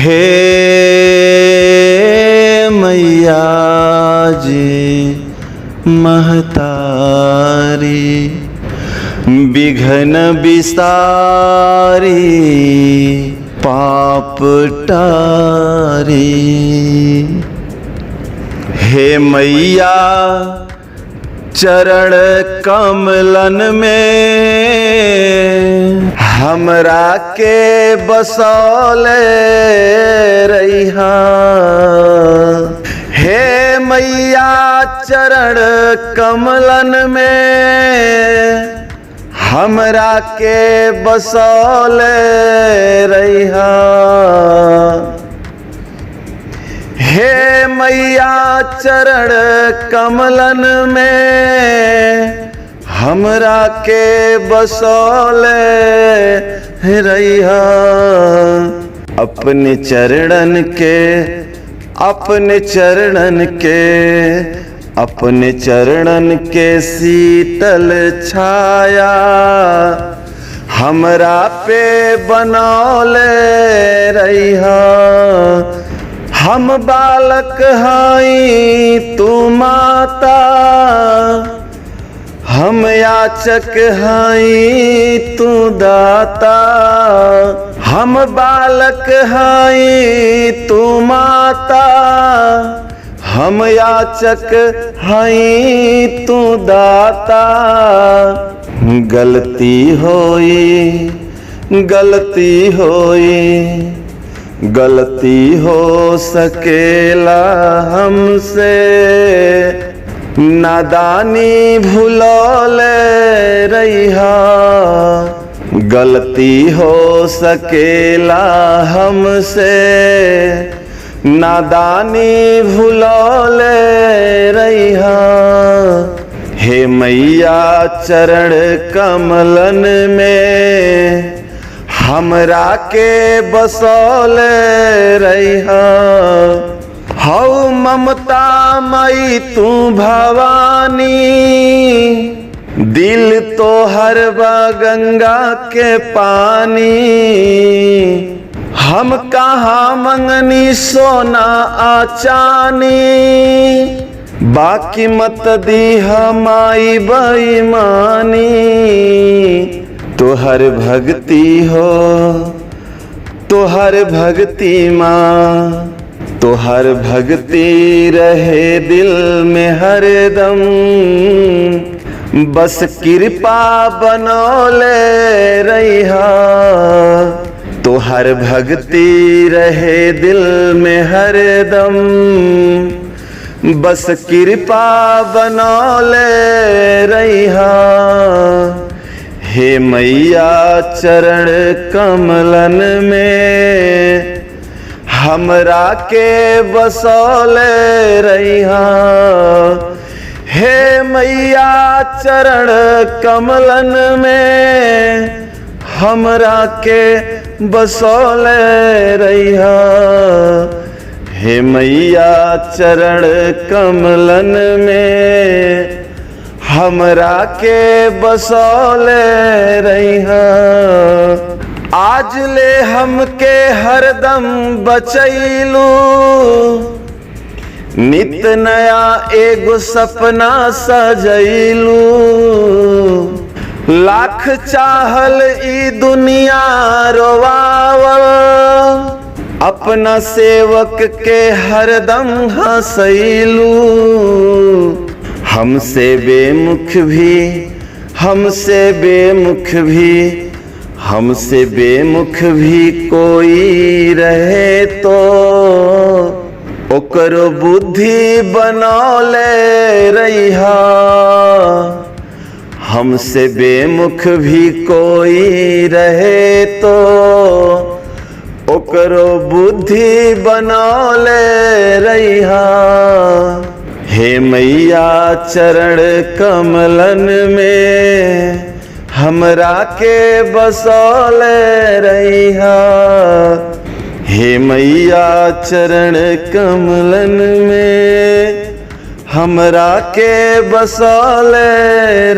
हे मैया जी महतारी विघ्न विस्तारी पाप टारी। हे मैया चरण कमलन में हमरा के बसौले रहिहा। हे मैया चरण कमलन में हमरा के बसौले रहिहा। हे मैया चरण कमलन में हमरा के बसौले रहिहा। अपने चरणन के अपने चरणन के शीतल छाया हमरा पे बनौले रहिहा। हम बालक हई तू माता, हम याचक हई तू दाता। हम बालक हई तू माता, हम याचक हई तू दाता। गलती हो सकेला हमसे, नादानी भुलौले रहिहा। गलती हो सकेला हमसे, नादानी भुलौले रहिहा। हे मैया चरण कमलन में हमरा के बसौले रहिहा। हौ ममता मई तू भवानी, दिल तो हर बा गंगा के पानी। हम कहाँ मंगनी सोना आचानी, बाकी मत दी हमारी बेईमानी। तोहर भक्ति माँ, तोहर भक्ति रहे दिल में हरदम। बस कृपा बनौले रहिहा। तोहर भक्ति रहे दिल में हरदम, बस कृपा बनौले रहिहा। हे मैया चरण कमलन में हमरा के बसौले रहिहा। हे मैया चरण कमलन में हमरा के बसौले रहिहा। हे मैया चरण कमलन में हमरा के बसौले रहिहा। आज ले हमके हरदम बचैलू, नित नया एगो सपना सजैलू। लाख चाहल ई दुनिया रोवावल, अपना सेवक के हरदम हंसैलू। हमसे बेमुख भी कोई रहे तो, ओकरो बुद्धि बनौले रहिहा। हमसे बेमुख भी कोई रहे तो, ओकरो बुद्धि बनौले रहिहा। हे मैया चरण कमलन में हमरा के बसौले रहिहा। हे मैया चरण कमलन में हमरा के बसौले